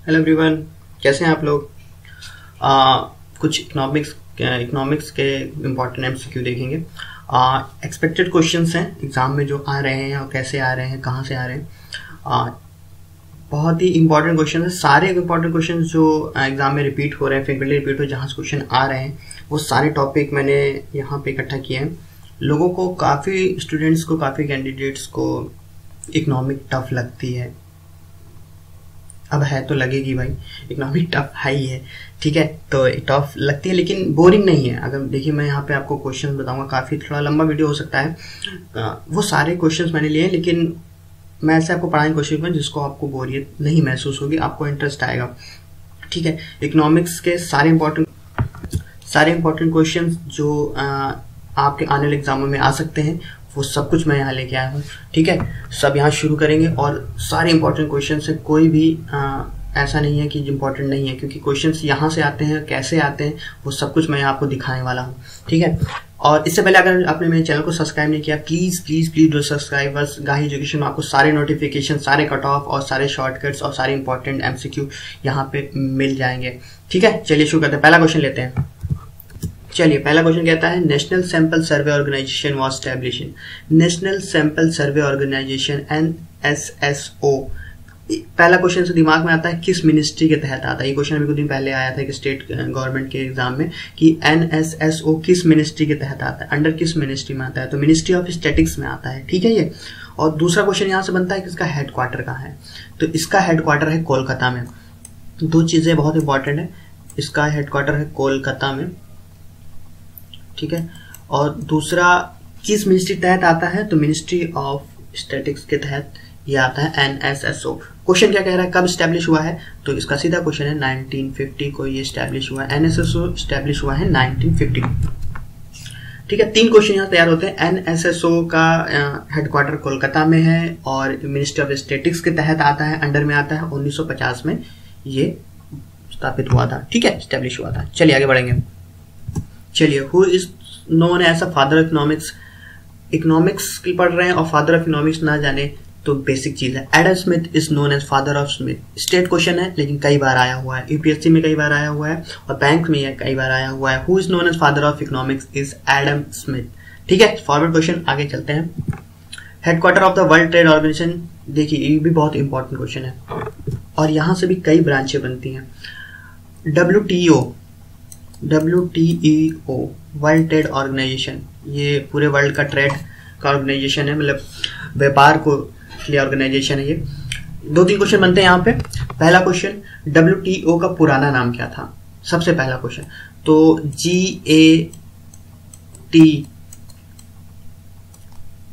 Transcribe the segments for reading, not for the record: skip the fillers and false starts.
Hello everyone, कैसे हैं आप लोग। कुछ इकोनॉमिक्स के इम्पोर्टेंट एमसीक्यू देखेंगे। एक्सपेक्टेड क्वेश्चंस हैं एग्जाम में जो आ रहे हैं और कैसे आ रहे हैं, कहाँ से आ रहे हैं। बहुत ही इंपॉर्टेंट क्वेश्चन है। सारे इंपॉर्टेंट क्वेश्चन जो एग्जाम में रिपीट हो रहे हैं, फ्रीक्वेंटली रिपीट हो, जहाँ से क्वेश्चन आ रहे हैं, वो सारे टॉपिक मैंने यहाँ पे इकट्ठा किए हैं। लोगों को, काफ़ी स्टूडेंट्स को, काफ़ी कैंडिडेट्स को इकोनॉमिक टफ लगती है। अब है तो लगेगी भाई, इकोनॉमिक टफ है ही है, ठीक है। तो टफ लगती है लेकिन बोरिंग नहीं है। अगर देखिए, मैं यहाँ पे आपको क्वेश्चन बताऊंगा, काफ़ी थोड़ा लंबा वीडियो हो सकता है। वो सारे क्वेश्चंस मैंने लिए, लेकिन मैं ऐसे आपको पढ़ाने की कोशिश करूँ जिसको आपको बोरियत नहीं महसूस होगी, आपको इंटरेस्ट आएगा, ठीक है। इकोनॉमिक्स के सारे इंपॉर्टेंट क्वेश्चन जो आपके आने वाले एग्जामों में आ सकते हैं, वो सब कुछ मैं यहाँ लेके आया हूँ, ठीक है। सब यहाँ शुरू करेंगे और सारे इंपॉर्टेंट क्वेश्चन से कोई भी ऐसा नहीं है कि इम्पोर्टेंट नहीं है, क्योंकि क्वेश्चंस यहाँ से आते हैं, कैसे आते हैं, वो सब कुछ मैं आपको दिखाने वाला हूँ, ठीक है। और इससे पहले अगर आपने मेरे चैनल को सब्सक्राइब नहीं किया, प्लीज डू सब्सक्राइब। बस गाही एजुकेशन में आपको सारे नोटिफिकेशन, सारे कट ऑफ और सारे शॉर्टकट्स और सारे इंपॉर्टेंट एमसीक्यू यहाँ पे मिल जाएंगे, ठीक है। चलिए शुरू करते हैं, पहला क्वेश्चन लेते हैं। चलिए, पहला क्वेश्चन कहता है, national sample survey organisation was established. National sample survey organisation NSSO, पहला क्वेश्चन से दिमाग में आता है किस मिनिस्ट्री के तहत आता है। ये क्वेश्चन अभी कुछ दिन पहले आया था कि स्टेट गवर्नमेंट के एग्जाम में, कि NSSO किस मिनिस्ट्री के तहत आता है, अंडर किस मिनिस्ट्री में आता है। तो मिनिस्ट्री ऑफ स्टैटिक्स में आता है, ठीक है ये। और दूसरा क्वेश्चन यहाँ से बनता है कि इसका हेडक्वार्टर कहाँ है। तो इसका हेडक्वार्टर है कोलकाता में। दो चीजें बहुत इंपॉर्टेंट है, इसका हेडक्वार्टर है कोलकाता में, ठीक है। और दूसरा किस मिनिस्ट्री तहत आता है, तो मिनिस्ट्री ऑफ स्टैटिक्स के तहत ये आता है NSSO। क्वेश्चन क्या कह रहा है, कब स्टैब्लिश हुआ है, तो इसका सीधा क्वेश्चन है 1950 को ये स्टैब्लिश हुआ है। NSSO स्टैब्लिश हुआ है 1950, ठीक है। 3 क्वेश्चन यहाँ तैयार होते हैं। NSSO का हेडक्वार्टर कोलकाता में है और मिनिस्ट्री ऑफ स्टैटिक्स के तहत आता है, अंडर में आता है। 1950 में ये स्थापित हुआ था, ठीक है, स्टैब्लिश हुआ था। चलिए आगे बढ़ेंगे। चलिए, who is known as a father of economics. Economics की पढ़ रहे हैं और फादर ऑफ इकोनॉमिक्स ना जाने तो बेसिक चीज है। Adam Smith is known as father of Smith. State question है लेकिन कई बार आया हुआ है, यूपीएससी में कई बार आया हुआ है और बैंक में कई बार आया हुआ है। Who is known as father of economics is Adam Smith, ठीक है। फॉरवर्ड क्वेश्चन, आगे चलते हैं। Headquarter of the world trade organisation, देखिए ये भी बहुत इंपॉर्टेंट क्वेश्चन है और यहां से भी कई ब्रांचें बनती हैं। WTO वर्ल्ड ट्रेड ऑर्गेनाइजेशन, ये पूरे वर्ल्ड का ट्रेड का ऑर्गेनाइजेशन है, मतलब व्यापार को लिए ऑर्गेनाइजेशन है ये। 2-3 क्वेश्चन बनते हैं यहाँ पे। पहला क्वेश्चन, WTO का पुराना नाम क्या था, सबसे पहला क्वेश्चन। तो GATT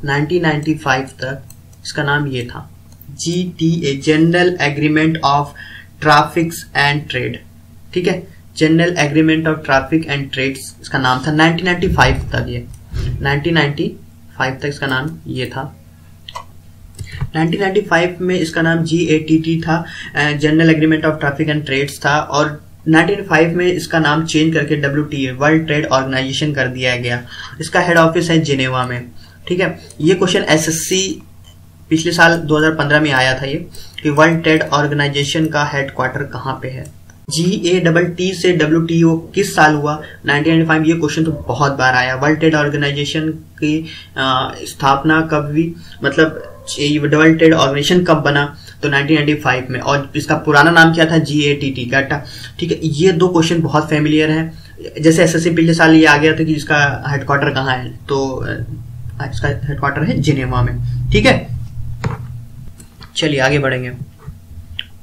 1995 तक इसका नाम ये था, GTA, general agreement of traffics and trade, ठीक है। General agreement of traffic and trades इसका नाम था 1995 तक। ये 1995 तक इसका नाम ये था। 1995 में इसका नाम GATT था, general agreement of traffic and trades था। और 1995 में इसका नाम चेंज करके WTA वर्ल्ड ट्रेड ऑर्गेनाइजेशन कर दिया गया। इसका हेड ऑफिस है जिनेवा में, ठीक है। ये क्वेश्चन SSC पिछले साल 2015 में आया था ये, कि वर्ल्ड ट्रेड ऑर्गेनाइजेशन का हेडक्वार्टर कहाँ पे है। GATT से WTO किस साल हुआ, 1995। ये क्वेश्चन तो बहुत बार आया। वर्ल्ड ट्रेड ऑर्गेनाइजेशन की स्थापना कब हुई, मतलब वर्ल्ड ट्रेड ऑर्गेनाइजेशन कब बना, तो 1995 में। और इसका पुराना नाम क्या था, GATT का, ठीक है। ये 2 क्वेश्चन बहुत फेमिलियर हैं। जैसे SSC पिछले साल ये आ गया था कि इसका हेडक्वार्टर कहाँ है, तो इसका हेडक्वार्टर है जिनेवा में, ठीक है। चलिए आगे बढ़ेंगे,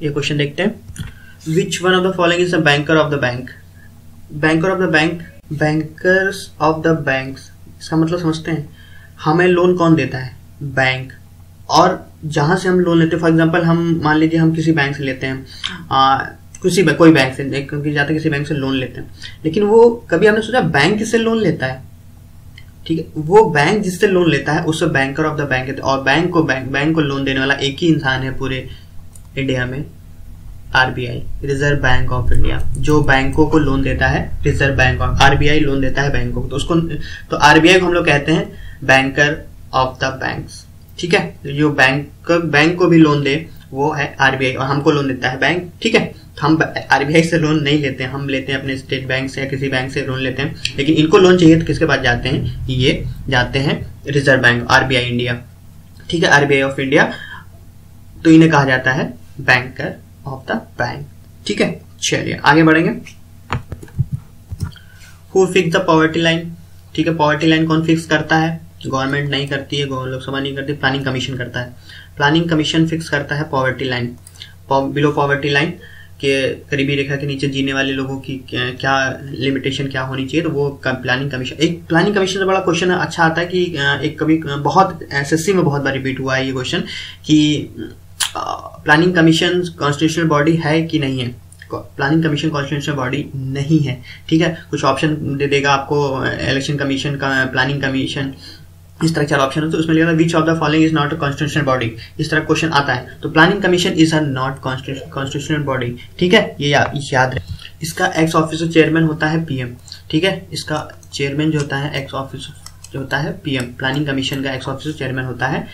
ये क्वेश्चन देखते हैं। Which one of the following is a banker of the bank? Banker of the bank, bankers of the banks, इसका मतलब समझते हैं। हमें लोन कौन देता है, बैंक। और जहां से हम लोन लेते हैं, फॉर एग्जांपल हम मान लीजिए हम किसी बैंक से लेते हैं, कोई बैंक से, क्योंकि जाते किसी बैंक से लोन लेते हैं, लेकिन वो कभी हमने सोचा बैंक किससे लोन लेता है, ठीक है। वो बैंक जिससे लोन लेता है उससे बैंकर ऑफ द बैंक है। और बैंक को लोन देने वाला एक ही इंसान है पूरे इंडिया में, RBI, reserve bank of India. जो बैंकों को लोन देता है, reserve bank of, RBI loan देता है बैंकों को, तो उसको, तो RBI को हम लोग कहते हैं बैंकर ऑफ द बैंक्स, ठीक है। जो बैंक को भी लोन दे वो है RBI और हमको लोन देता है बैंक, ठीक है। हम आरबीआई से लोन नहीं लेते हैं, हम लेते हैं अपने स्टेट बैंक से या किसी बैंक से लोन लेते हैं, लेकिन इनको लोन चाहिए तो किसके पास जाते हैं, ये जाते हैं रिजर्व बैंक, आरबीआई इंडिया, ठीक है, आरबीआई ऑफ इंडिया, तो इन्हें कहा जाता है बैंकर ऑफ द बैंक, ठीक है। चलिए आगे बढ़ेंगे। Who fix the poverty line, ठीक है, पॉवर्टी लाइन कौन फिक्स करता है, गवर्नमेंट नहीं करती है, लोकसभा नहीं करती, प्लानिंग कमीशन करता है, प्लानिंग कमीशन फिक्स करता है poverty line, below poverty line के करीबी रेखा के नीचे जीने वाले लोगों की क्या लिमिटेशन क्या होनी चाहिए, तो वो प्लानिंग कमीशन, एक प्लानिंग कमीशन से बड़ा क्वेश्चन अच्छा आता है कि एक कभी बहुत एसएससी में बहुत बार रिपीट हुआ है ये क्वेश्चन कि प्लानिंग कमीशन कॉन्स्टिट्यूशनल बॉडी है कि नहीं है, प्लानिंग कमीशन कॉन्स्टिट्यूशनल बॉडी नहीं है, ठीक है। कुछ ऑप्शन दे देगा आपको, इलेक्शन कमीशन का, प्लानिंग कमीशन, इस तरह 4 ऑप्शन है, तो उसमें लिखा था which of the following is not a constitutional body, इस तरह क्वेश्चन आता है, तो planning commission is a not constitutional body, ठीक है, ये याद रहे। इसका एक्स ऑफिसर चेयरमैन होता है पीएम, ठीक है, इसका चेयरमैन जो होता है एक्स ऑफिसर जो होता है पीएम, प्लानिंग कमीशन का एक्स ऑफिसर चेयरमैन होता है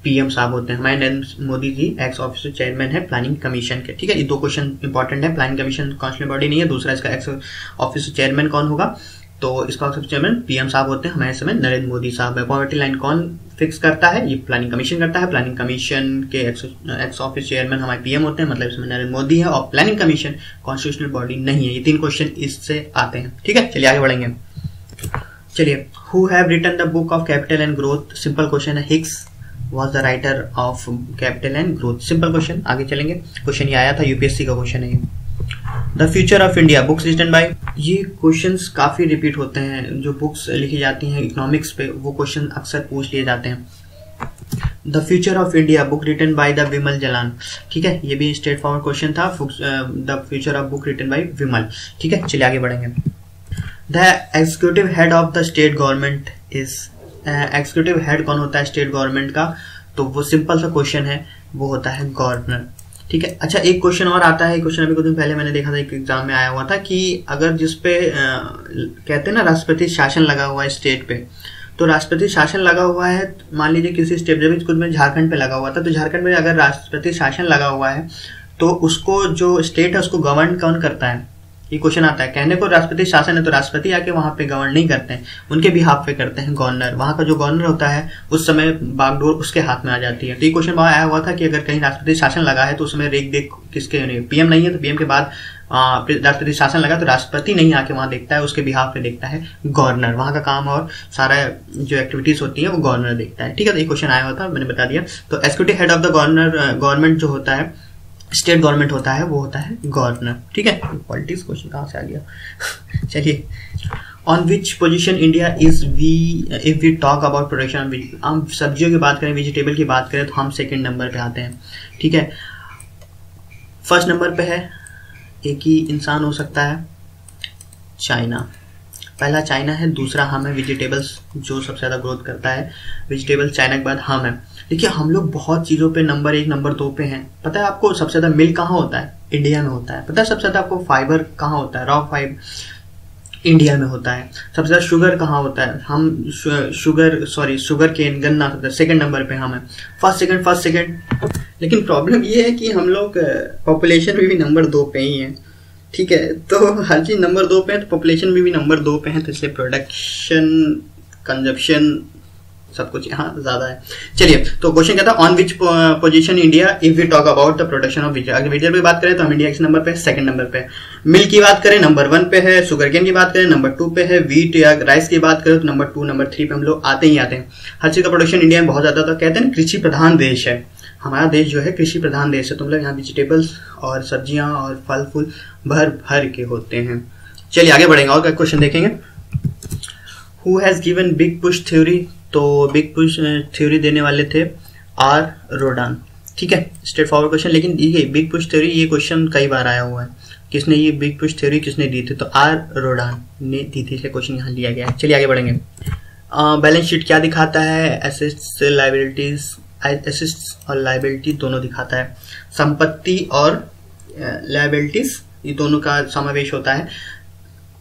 पीएम साहब होते हैं, हमारे Narendra Modi ji x officer chairman है प्लानिंग कमीशन के, ठीक है। ये 2 क्वेश्चन इंपॉर्टेंट है, प्लानिंग कमीशन कॉन्स्टिट्यूशनल बॉडी नहीं है, दूसरा इसका एक्स ऑफिसर चेयरमैन कौन होगा, तो इसका ऑफिसर चेयरमैन पीएम साहब होते हैं, हमारे समय नरेंद्र मोदी साहब है। पॉवर्टी लाइन कौन फिक्स करता है, ये प्लानिंग कमीशन करता है, प्लानिंग कमीशन के एक्स ऑफिस चेयरमैन हमारे पीएम होते हैं, मतलब इसमें नरेंद्र मोदी है, और प्लानिंग कमीशन कॉन्स्टिट्यूशनल बॉडी नहीं है। ये 3 क्वेश्चन इससे आते हैं, ठीक है। चलिए आगे बढ़ेंगे। चलिए, who have written the book of capital and growth, simple question है, Hicks was the writer of capital and growth, simple question. आगे चलेंगे, क्वेश्चन ये आया था, यूपीएससी का क्वेश्चन है ये। The future of India books written by, ये क्वेश्चंस काफी रिपीट होते हैं, जो बुक्स लिखी जाती हैं इकोनॉमिक्स पे वो क्वेश्चन अक्सर पूछ लिए जाते हैं। The future of India book written by the Bimal Jalan, ठीक है, ये भी स्ट्रेट फॉरवर्ड क्वेश्चन था, the future of book written by Bimal, ठीक है। चलिए आगे बढ़ेंगे। The executive head of the state government is, executive head कौन होता है स्टेट गवर्नमेंट का, तो वो सिंपल सा क्वेश्चन है, वो होता है गवर्नर, ठीक है। अच्छा, एक क्वेश्चन और आता है, क्वेश्चन अभी कुछ दिन पहले मैंने देखा था, एक एग्जाम में आया हुआ था कि अगर जिसपे कहते हैं ना राष्ट्रपति शासन लगा हुआ है स्टेट पे, तो राष्ट्रपति शासन लगा हुआ है, मान लीजिए किसी स्टेट, जब कुछ में झारखंड पे लगा हुआ था, तो झारखंड में अगर राष्ट्रपति शासन लगा हुआ है तो उसको जो स्टेट है उसको गवर्न कौन करता है, ये क्वेश्चन आता है। कहने को राष्ट्रपति शासन है तो राष्ट्रपति आके वहां पे गवर्न नहीं करते हैं, उनके भी हाथ पे करते हैं गवर्नर, वहां का जो गवर्नर होता है उस समय बागडोर उसके हाथ में आ जाती है। तो ये क्वेश्चन वहां आया हुआ था कि अगर कहीं राष्ट्रपति शासन लगा है तो उसमें रेख देख किसके, पीएम नहीं है तो पीएम के बाद राष्ट्रपति शासन लगा तो राष्ट्रपति नहीं आके वहां देखता है, उसके बिहाफ पे देखता है गवर्नर, वहां का काम और सारा जो एक्टिविटीज होती है वो गवर्नर देखता है, ठीक है। तो ये क्वेश्चन आया हुआ था, मैंने बता दिया। तो executive head of the government जो होता है, स्टेट गवर्नमेंट होता है, वो होता है गवर्नर, ठीक है। पॉलिटिक्स क्वेश्चन कहाँ से आ गया चलिए, on which position India is we, if we talk about production, हम सब्जियों की बात करें, वेजिटेबल की बात करें तो हम 2nd नंबर पे आते हैं, ठीक है। 1st नंबर पे है, एक ही इंसान हो सकता है, चाइना, पहला चाइना है, दूसरा हम है, वेजिटेबल्स जो सबसे ज्यादा ग्रोथ करता है, वेजिटेबल चाइना के बाद हम है। देखिए हम लोग बहुत चीजों पे नंबर 1 नंबर 2 पे हैं। पता है आपको सबसे ज्यादा मिल्क कहाँ होता है, इंडिया में होता है। पता है सबसे ज्यादा आपको फाइबर कहाँ होता है, रॉ फाइबर इंडिया में होता है। सबसे ज्यादा शुगर कहाँ होता है, हम शुगर केन, गन्ना, 2nd नंबर पे हम है, फर्स्ट सेकंड। लेकिन प्रॉब्लम ये है कि हम लोग पॉपुलेशन में भी नंबर 2 पे ही हैं, ठीक है। तो हर चीज नंबर 2 पे है तो पॉपुलेशन में भी नंबर 2 पे है, तो इसलिए प्रोडक्शन, कंजप्शन सब कुछ यहाँ ज्यादा है। चलिए, तो क्वेश्चन कहता है on which position India if we talk about the production of vegetable. अगर वेजिटेबल की बात करें तो हम इंडिया किस नंबर पे, 2nd नंबर पे। मिल्क की बात करें नंबर 1 पे है, शुगर केन की बात करें नंबर 2 पे है, वीट या राइस की बात करें तो नंबर 2 नंबर 3 पे हम लोग आते ही आते हैं। हर चीज का प्रोडक्शन इंडिया में बहुत ज्यादा, तो कहते हैं कृषि प्रधान देश है हमारा देश, जो है कृषि प्रधान देश है। तुम लोग यहाँ वेजिटेबल्स और सब्जियां और फल फूल भर भर के होते हैं। चलिए आगे बढ़ेंगे और क्वेश्चन देखेंगे। Who has given big push theory, तो बिग पुश थ्योरी देने वाले थे आर रोडान, ठीक है, स्ट्रेट फॉरवर्ड क्वेश्चन। लेकिन ये बिग पुश थ्योरी, ये क्वेश्चन कई बार आया हुआ है, किसने ये बिग पुश थ्योरी किसने दी थी, तो आर रोडान ने दी थी, इसलिए क्वेश्चन यहाँ लिया गया है। चलिए आगे बढ़ेंगे। बैलेंस शीट क्या दिखाता है, एसेट्स लायबिलिटीज, एसेट्स और लायबिलिटी दोनों दिखाता है, संपत्ति और लायबिलिटीज ये दोनों का समावेश होता है।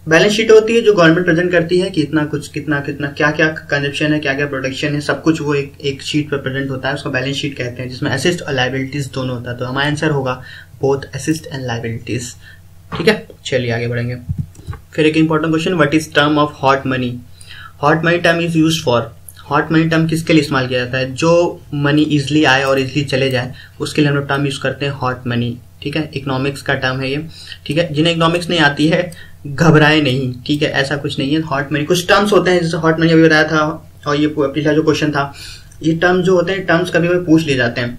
बैलेंस शीट होती है जो गवर्नमेंट प्रेजेंट करती है कि इतना कुछ कितना क्या क्या कंजप्शन है, क्या क्या प्रोडक्शन है, सब कुछ वो एक शीट पर प्रेजेंट होता है, उसको बैलेंस शीट कहते हैं, जिसमें एसेट्स और लायबिलिटीज दोनों होता है। तो हमारा आंसर होगा बोथ एसेट्स एंड लायबिलिटीज। ठीक है, चलिए आगे बढ़ेंगे। फिर एक important question, what is term of hot money? Hot money term is used for, hot money term किसके लिए इस्तेमाल किया जाता है? जो मनी इजिली आए और इजिली चले जाए उसके लिए हम लोग टर्म यूज करते हैं हॉट मनी। ठीक है, इकोनॉमिक्स का टर्म है ये। ठीक है, जिन्हें इकोनॉमिक्स नहीं आती है घबराए नहीं। ठीक है, ऐसा कुछ नहीं है। हॉट मनी कुछ टर्म्स होते हैं, जैसे हॉट मनी अभी बताया था, और ये पिछला जो क्वेश्चन था, ये टर्म जो होते हैं टर्म्स कभी कभी पूछ लिए जाते हैं।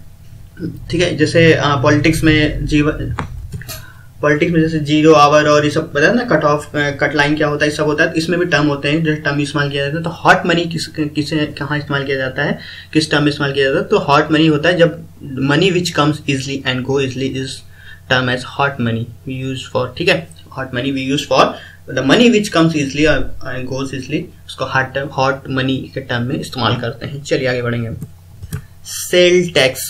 ठीक है, जैसे पॉलिटिक्स में जैसे 0 आवर और ये सब बताया ना, कट ऑफ कट लाइन क्या होता है, सब होता है। इसमें भी टर्म होते हैं जो टर्म इस्तेमाल किया जाता है। तो हॉट मनी किसे कहाँ इस्तेमाल किया जाता है, किस टर्म में इस्तेमाल किया जाता है? तो हॉट मनी होता है जब money which comes easily and go easily is term as hot money we use for. ठीक है, hot money we use for the money which comes easily and goes easily, उसको हॉट मनी के term में इस्तेमाल करते हैं। चलिए आगे बढ़ेंगे। सेल टैक्स,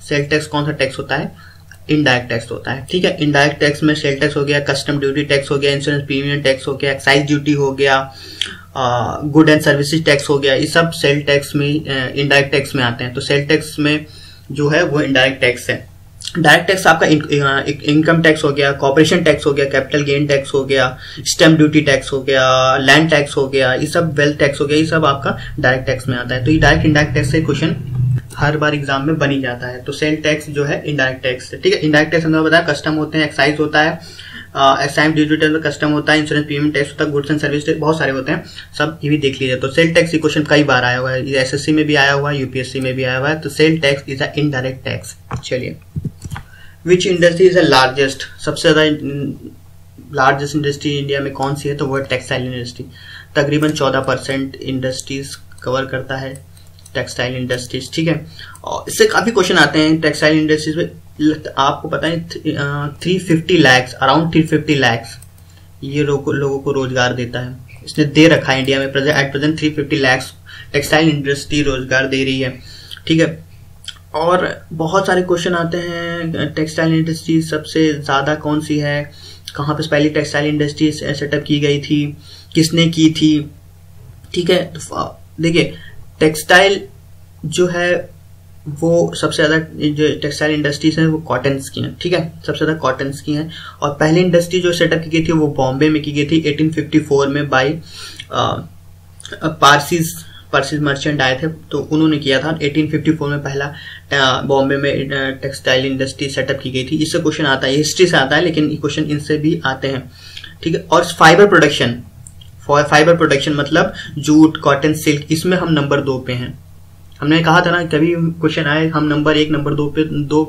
सेल टैक्स कौन सा टैक्स होता है? इनडायरेक्ट टैक्स होता है। ठीक है, इनडायरेक्ट टैक्स में सेल टैक्स हो गया, कस्टम ड्यूटी टैक्स हो गया, इंश्योरेंस प्रीमियम टैक्स हो गया, एक्साइज ड्यूटी हो गया, गुड एंड सर्विसेज टैक्स हो गया। ये सब सेल टैक्स में इनडायरेक्ट टैक्स में आते हैं। तो सेल टैक्स में जो है वो इनडायरेक्ट टैक्स है। डायरेक्ट टैक्स आपका इनकम टैक्स हो गया, कॉर्पोरेशन टैक्स हो गया, कैपिटल गेन टैक्स हो गया, स्टैम्प ड्यूटी टैक्स हो गया, लैंड टैक्स हो गया, ये सब वेल्थ टैक्स हो गया, ये सब आपका डायरेक्ट टैक्स में आता है। तो ये डायरेक्ट इनडायरेक्ट टैक्स से क्वेश्चन हर बार एग्जाम में बनी जाता है। तो सेल टैक्स जो है इनडायरेक्ट टैक्स है। ठीक है, इनडायरेक्ट टैक्स हमने बताया कस्टम होते हैं, एक्साइज होता है, स्टैम्प ड्यूटी टैक्स कस्टम होता है, इंश्योरेंस प्रीमियम टैक्स होता है, गुड्स एंड सर्विस टैक्स, बहुत सारे होते हैं, सब ये भी देख लीजिए। तो सेल टैक्स क्वेश्चन कई बार आया हुआ है, एसएससी में भी आया हुआ है, यूपीएससी में भी आया हुआ है। तो sale tax is a indirect tax. चलिए, which industry is the largest, सबसे ज्यादा लार्जेस्ट इंडस्ट्री इंडिया में कौन सी है? तो वो टेक्सटाइल इंडस्ट्री। तकरीबन 14% इंडस्ट्रीज कवर करता है टेक्सटाइल इंडस्ट्रीज। ठीक है, और इससे काफी क्वेश्चन आते हैं टेक्सटाइल इंडस्ट्रीज में। आपको पता है 350 लाख, अराउंड 350 लाख ये लोगों को रोजगार देता है, इसने दे रखा है इंडिया में। At present 350 lakh textile industry रोजगार दे रही है। ठीक है, और बहुत सारे क्वेश्चन आते हैं टेक्सटाइल इंडस्ट्री सबसे ज्यादा कौन सी है, कहाँ पे पहली टेक्सटाइल इंडस्ट्री सेटअप की गई थी, किसने की थी। ठीक है, देखिए टेक्सटाइल जो है वो सबसे ज्यादा जो टेक्सटाइल इंडस्ट्रीज हैं वो कॉटन्स की हैं। ठीक है, सबसे ज्यादा कॉटन्स की हैं। और पहली इंडस्ट्री जो सेटअप की गई थी वो बॉम्बे में की गई थी 1854 में बाय पारसीज मर्चेंट आए थे, तो उन्होंने किया था। 1854 में पहला बॉम्बे में टेक्सटाइल इंडस्ट्री सेटअप की गई थी। इससे क्वेश्चन आता है, हिस्ट्री से आता है, लेकिन ये क्वेश्चन इनसे भी आते हैं। ठीक है, और फाइबर प्रोडक्शन मतलब जूट, कॉटन, सिल्क, इसमें हम नंबर 2 पे हैं। हमने कहा था ना, कभी क्वेश्चन आए हम नंबर 1, नंबर 2 पे,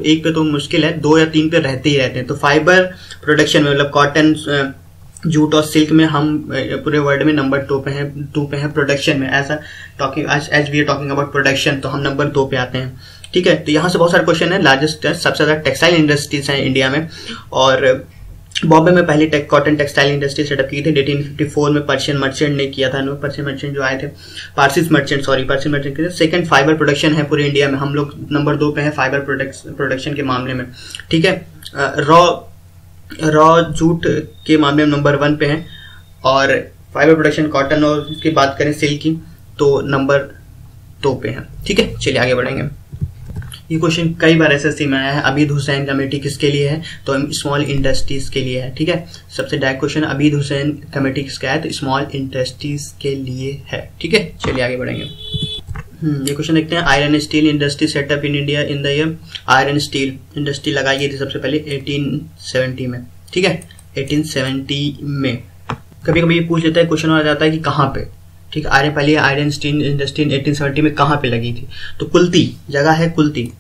1 पे तो मुश्किल है, 2 या 3 पे रहते ही रहते हैं। तो फाइबर प्रोडक्शन में मतलब कॉटन, जूट और सिल्क में हम पूरे वर्ल्ड में नंबर 2 पे हैं प्रोडक्शन में। ऐसा talking as we are talking about production, तो हम नंबर 2 पे आते हैं। ठीक है, तो यहाँ से बहुत सारे क्वेश्चन है। लार्जेस्ट सबसे ज्यादा टेक्सटाइल इंडस्ट्रीज हैं इंडिया में, और बॉम्बे में पहली कॉटन टेक्सटाइल इंडस्ट्री सेटअप की थी 1854 में पर्शियन मर्चेंट ने किया था। पर्शियन मर्चेंट जो आए थे, पारसीज मर्चेंट के। सेकंड फाइबर प्रोडक्शन है पूरे इंडिया में, हम लोग नंबर 2 पे हैं फाइबर प्रोडक्शन के मामले में। ठीक है, रॉ जूट के मामले में नंबर 1 पे हैं, और फाइबर प्रोडक्शन कॉटन और इसकी बात करें सिल्क की तो नंबर 2 पे हैं। ठीक है, चलिए आगे बढ़ेंगे। ये क्वेश्चन कई बार एसएससी में आया है। अबीद हुसैन कमेटी किसके लिए है? तो स्मॉल इंडस्ट्रीज के लिए है। ठीक है, सबसे direct question Abid Hussain committee किसका है? तो स्मॉल इंडस्ट्रीज के लिए है। ठीक है, चलिए आगे बढ़ेंगे। ये क्वेश्चन देखते हैं। Iron steel industry setup in India in the year, iron steel industry लगाई गई थी सबसे पहले 1870 में। ठीक है, 1870 में। कभी कभी ये पूछ लेता है, क्वेश्चन आ जाता है कि कहाँ पे। ठीक है, पहले आयरन स्टील इंडस्ट्री 1870 में कहाँ पे लगी थी? तो कुल्ती जगह है, कुल्ती।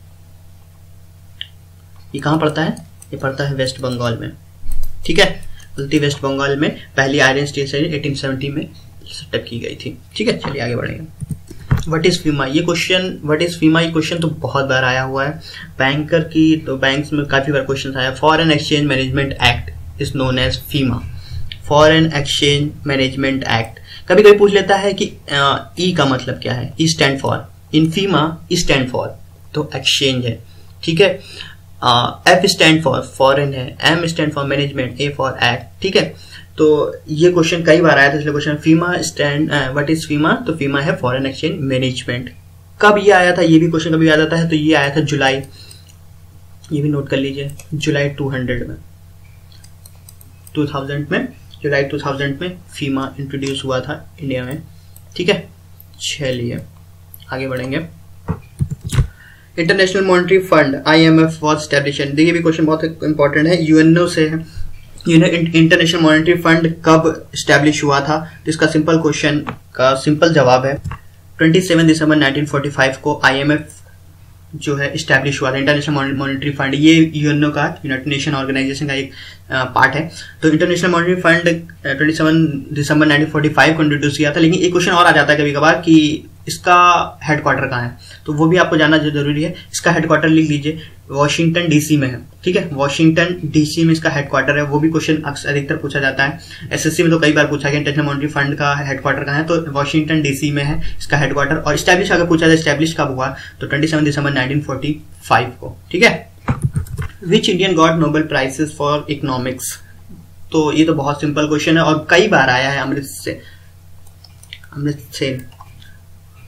ये कहाँ पड़ता है? ये पड़ता है वेस्ट बंगाल में। ठीक है, कुल्ती वेस्ट बंगाल में पहली आयरन स्टील से 1870 में सेटअप की गई थी। ठीक है, चलिए आगे बढ़ेंगे। What is FEMA? ये क्वेश्चन व्हाट इज फीमा, ये क्वेश्चन तो बहुत बार आया हुआ है बैंकर की, तो बैंक्स में काफी बार क्वेश्चन आया। Foreign exchange management act is known as FEMA. Foreign exchange management act. कभी कभी पूछ लेता है कि ई का मतलब क्या है? E stand for, in FEMA E stand for तो एक्सचेंज है। ठीक है, एफ स्टैंड फॉर फॉरेन है, M stand for management, A for act. ठीक है, तो ये क्वेश्चन कई बार आया था, इसलिए क्वेश्चन फीमा स्टैंड व्हाट इज फीमा? तो फीमा है फॉरेन एक्सचेंज मैनेजमेंट। कब ये आया था? ये भी क्वेश्चन कभी आ जाता है, तो ये आया था ये भी नोट कर लीजिए। जुलाई 2000 में जुलाई 2000 में फीमा इंट्रोड्यूस हुआ था इंडिया में, ठीक है। चलिए आगे बढ़ेंगे। International monetary fund IMF was established. देखिए भी क्वेश्चन बहुत इंपॉर्टेंट है, यूएनओ से है। इंटरनेशनल मॉनेटरी फंड कब एस्टैब्लिश हुआ था? तो इसका सिंपल क्वेश्चन का सिंपल जवाब है 27 दिसंबर 1945 को IMF जो है इस्टेब्लिश हुआ था, इंटरनेशनल मॉनेटरी फंड। ये यूएनओ का, यूनाइटेड नेशन ऑर्गेनाइजेशन का एक पार्ट है। तो इंटरनेशनल मॉनेटरी फंड 27 दिसंबर 1945 को इंट्रोड्यूस किया था। लेकिन एक क्वेश्चन और आ जाता है कभी कभार कि इसका हेडक्वार्टर कहाँ है, तो वो भी आपको जानना जरूरी है। इसका हेडक्वार्टर लिख लीजिए, वॉशिंगटन DC में है, ठीक है। वॉशिंगटन DC में इसका हेडक्वार्टर है। वो भी क्वेश्चन अक्सर अधिकतर पूछा जाता है, SSC में तो कई बार पूछा गया इंटरनेशनल मॉनेटरी फंड का हेडक्वार्टर कहाँ है, तो वॉशिंगटन DC में है इसका हेडक्वार्टर। और स्टैब्लिश अगर पूछा जाए स्टैब्लिश कब हुआ, तो 27 दिसंबर 1945 को, ठीक है। Which Indian got Nobel prizes for economics? तो ये तो बहुत सिंपल क्वेश्चन है और कई बार आया है, अमृत सेन,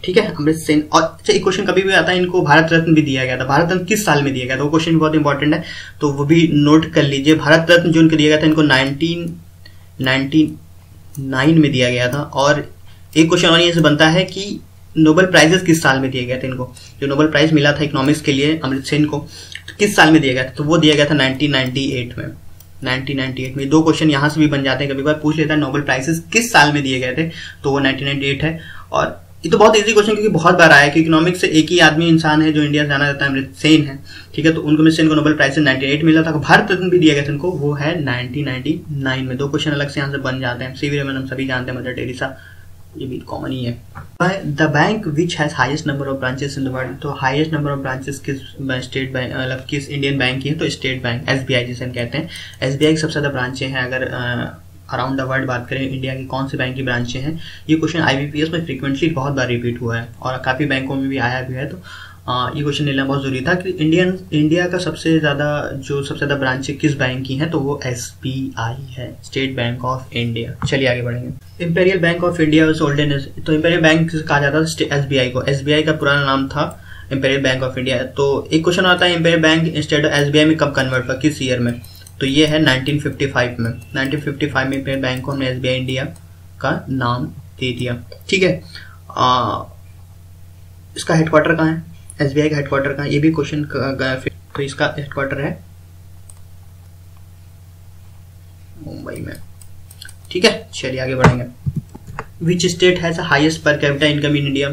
ठीक है, अमृत सेन। और अच्छा, एक क्वेश्चन कभी भी आता है, इनको भारत रत्न भी दिया गया था। भारत रत्न किस साल में दिया गया था? वो क्वेश्चन भी बहुत इंपॉर्टेंट है, तो वो भी नोट कर लीजिए। भारत रत्न जो इनको दिया गया था, इनको 1999 में दिया गया था। और एक क्वेश्चन और ये से बनता है कि नोबेल प्राइजेस किस साल में दिए गए थे इनको? जो नोबेल प्राइज मिला था इकोनॉमिक्स के लिए अमृत सेन को, तो किस साल में दिया गया था? तो वो दिया गया था 1998 में। 1998 में। दो क्वेश्चन यहाँ से भी बन जाते हैं, कभी बार पूछ लेता है नोबेल प्राइजेस किस साल में दिए गए थे, तो वो 1998 है। और ये तो बहुत इजी क्वेश्चन, क्योंकि बहुत बार आया कि इकोनॉमिक्स से एक ही आदमी इंसान है जो इंडिया से जाना जाता है, अमृत सेन है, ठीक है। तो उनको अमृत सेन को नोबेल प्राइज से 98 मिला था। भारत रत्न भी दिया गया था उनको, वो है 1999 में। दो क्वेश्चन अलग से यहाँ से बन जाते हैं। CV रमन हम सभी जानते हैं, मदर टेरेसा, ये भी कॉमन ही है। The bank which has highest number of branches in the world? तो हाईएस्ट नंबर ऑफ ब्रांचेस किस स्टेट बैंक, मतलब किस इंडियन बैंक की है? तो स्टेट बैंक, SBI जिसे हम कहते हैं। SBI की सबसे ज्यादा ब्रांचें हैं। अगर अराउंड द वर्ल्ड बात करें, इंडिया की कौन से बैंक की ब्रांचें हैं? ये क्वेश्चन IBPS में फ्रीक्वेंटली बहुत बार रिपीट हुआ है और काफी बैंकों में भी आया भी है। तो ये क्वेश्चन लेना बहुत जरूरी था कि इंडिया का सबसे ज्यादा ब्रांचें किस बैंक की हैं? तो वो SBI है, स्टेट बैंक ऑफ इंडिया। चलिए आगे बढ़ेंगे। Imperial bank of India was olden age, तो इंपेरियल बैंक कहा जाता था SBI को। SBI का पुराना नाम था इंपेरियल बैंक ऑफ इंडिया। तो एक क्वेश्चन आता है, imperial bank instead of SBI में कब कन्वर्ट हुआ, किस ईयर में? तो ये है 1955 में। 1955 में इंपेरियल बैंक को हमने SBI इंडिया का नाम दे दिया, ठीक है। इसका हेडक्वार्टर कहाँ है? SBI का हेडक्वार्टर कहाँ है? ये भी क्वेश्चन, तो इसका हेडक्वार्टर है मुंबई में, ठीक है। चलिए आगे बढ़ेंगे। Which state has highest per capita income in India?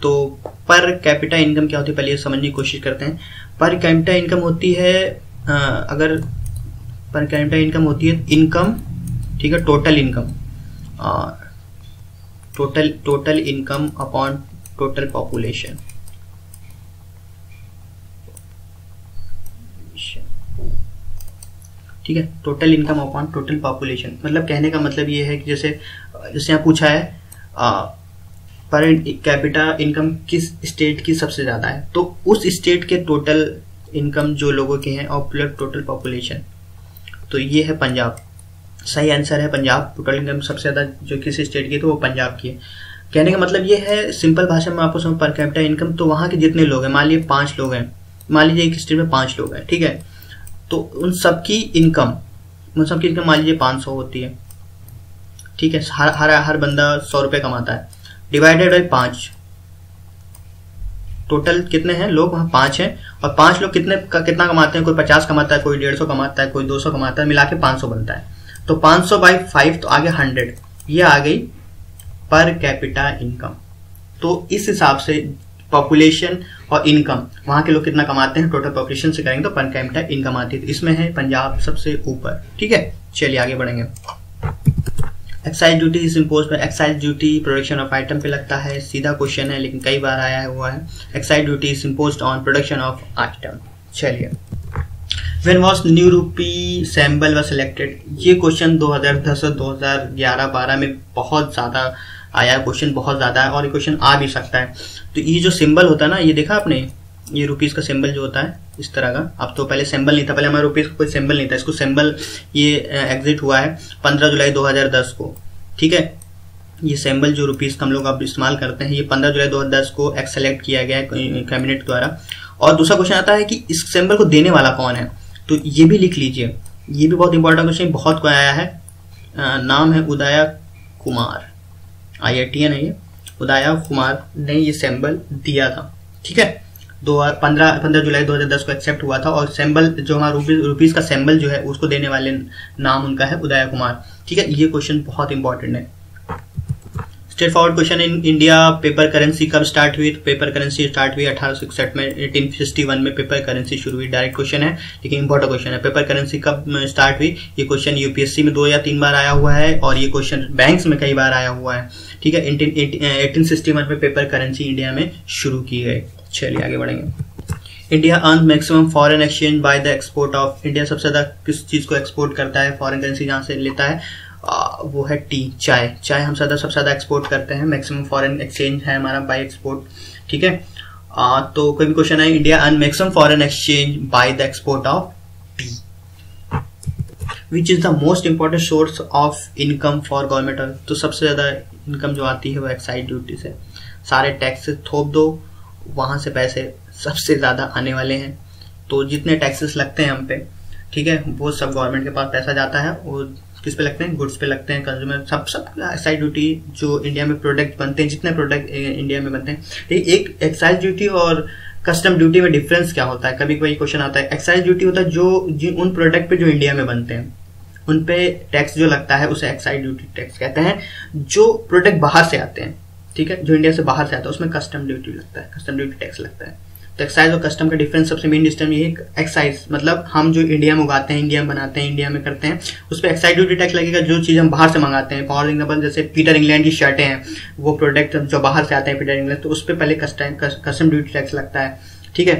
तो पर कैपिटा इनकम क्या होती है, पहले ये समझने की कोशिश करते हैं। पर कैपिटा इनकम होती है, अगर पर कैपिटा इनकम होती है इनकम, ठीक है, total income, total income upon total population, ठीक है। Total income upon total population, मतलब कहने का मतलब ये है कि जैसे यहाँ पूछा है पर कैपिटा इनकम किस स्टेट की सबसे ज्यादा है, तो उस स्टेट के टोटल इनकम जो लोगों के हैं और प्लस टोटल पॉपुलेशन, तो ये है पंजाब। सही आंसर है पंजाब। टोटल इनकम सबसे ज्यादा जो किस स्टेट की है, तो वो पंजाब की है। कहने का मतलब ये है, सिंपल भाषा में आपको समझ, पर कैपिटा इनकम तो वहां के जितने लोग हैं, मान लीजिए 5 लोग हैं, मान लीजिए एक स्टेट में 5 लोग हैं, ठीक है, तो उन सबकी इनकम मान लीजिए 500 होती है, ठीक है। हर बंदा 100 रुपए कमाता है, डिवाइडेड बाई 5। टोटल कितने हैं लोग? वहां 5 हैं, और 5 लोग कितना कमाते हैं? कोई 50 कमाता है, कोई 150 कमाता है, कोई 200 कमाता है, मिला के 500 बनता है। तो 500 बाई 5, तो आगे 100, ये आ गई पर कैपिटा इनकम। तो इस हिसाब से पॉपुलेशन और इनकम, वहां के लोग कितना कमाते हैं, टोटल पॉपुलेशन से करेंगे तो पर कैपिटा इनकम आती है। तो इसमें है पंजाब सबसे ऊपर, ठीक है। चलिए आगे बढ़ेंगे। Excise duty is imposed by, excise duty production of item पे लगता है, सीधा क्वेश्चन है लेकिन कई बार आया हुआ है। Excise duty is imposed on production of item. चलिए, व्हेन वाज न्यू रूपी सिंबल वाज सिलेक्टेड? ये क्वेश्चन 2010 और 2011-12 में बहुत ज्यादा आया, क्वेश्चन बहुत ज्यादा है और ये क्वेश्चन आ भी सकता है। तो ये जो सिंबल होता है ना, ये देखा आपने, ये रुपीस का सिंबल जो होता है इस तरह का, अब तो पहले सिंबल नहीं था, पहले हमारे रुपीस का कोई सिंबल नहीं था, इसको सिंबल ये एग्जिट हुआ है 15 जुलाई 2010 को, ठीक है। ये सिंबल जो रुपीस का हम लोग अब इस्तेमाल करते हैं, ये 15 जुलाई 2010 को सेलेक्ट किया गया है कैबिनेट द्वारा, और दूसरा क्वेश्चन आता है कि इस सिंबल को देने वाला कौन है, तो ये भी लिख लीजिए, ये भी बहुत इंपॉर्टेंट क्वेश्चन, बहुत को आया है। नाम है उदया कुमार, IITian है ये, उदया कुमार ने ये सिंबल दिया था, ठीक है। 15 जुलाई 2010 को एक्सेप्ट हुआ था, और सिंबल जो हमारा रुपीस का सिंबल जो है उसको देने वाले नाम उनका है उदया कुमार, ठीक है। ये क्वेश्चन बहुत इंपॉर्टेंट है। Straight forward question, in India paper currency कब स्टार्ट हुई, तो पेपर करेंसी स्टार्ट हुई 1861 में, 1861 में पेपर करेंसी शुरू हुई। डायरेक्ट क्वेश्चन है लेकिन इंपॉर्टेंट क्वेश्चन है। पेपर करेंसी कब स्टार्ट हुई, ये क्वेश्चन यूपीएससी में 2 या 3 बार आया हुआ है, और ये क्वेश्चन बैंक्स में कई बार आया हुआ है, ठीक है। 1861 में पेपर करेंसी इंडिया में शुरू की गई। चलिए आगे बढ़ेंगे। India earn maximum foreign exchange by the export of, India सबसे ज्यादा किस चीज को एक्सपोर्ट करता है, फॉरेन करेंसी जहां से लेता है, वो है टी, चाय हम सबसे ज्यादा एक्सपोर्ट करते हैं। मैक्सिमम फॉरेन एक्सचेंज है हमारा बाय एक्सपोर्ट, ठीक है। तो कोई भी क्वेश्चन है, India earn maximum foreign exchange by the export of T. Which is the most important source of income for government, तो सबसे ज्यादा इनकम जो आती है वो एक्साइज ड्यूटी से। सारे टैक्सेस थोप दो, वहां से पैसे सबसे ज्यादा आने वाले हैं, तो जितने टैक्सेस लगते हैं हम पे, ठीक है, वो सब गवर्नमेंट के पास पैसा जाता है। और किस पे लगते हैं, गुड्स पे लगते हैं, कंज्यूमर सब एक्साइज ड्यूटी जो इंडिया में प्रोडक्ट बनते हैं, जितने प्रोडक्ट इंडिया में बनते हैं। एक एक्साइज ड्यूटी और कस्टम ड्यूटी में डिफरेंस क्या होता है, कभी कोई क्वेश्चन आता है। एक्साइज ड्यूटी होता है जो उन प्रोडक्ट पे जो इंडिया में बनते हैं उन पे टैक्स जो लगता है उसे एक्साइज ड्यूटी टैक्स कहते हैं। जो प्रोडक्ट बाहर से आते हैं, ठीक है, जो इंडिया से बाहर से आता है उसमें कस्टम ड्यूटी लगता है, कस्टम ड्यूटी टैक्स लगता है। तो एक्साइज और कस्टम का डिफरेंस, सबसे मेन डिफरेंस ये है, एक्साइज मतलब हम जो इंडिया में उगाते हैं, इंडिया में बनाते हैं, इंडिया में करते हैं, उस पर एक्साइज ड्यूटी टैक्स लगेगा। जो चीज हम बाहर से मंगाते हैं, फॉर एग्जाम्पल जैसे पीटर इंग्लैंड की शर्टें हैं, वो प्रोडक्ट जो बाहर से आते हैं पीटर इंग्लैंड, तो उस पर पहले कस्टम ड्यूटी टैक्स लगता है, ठीक है,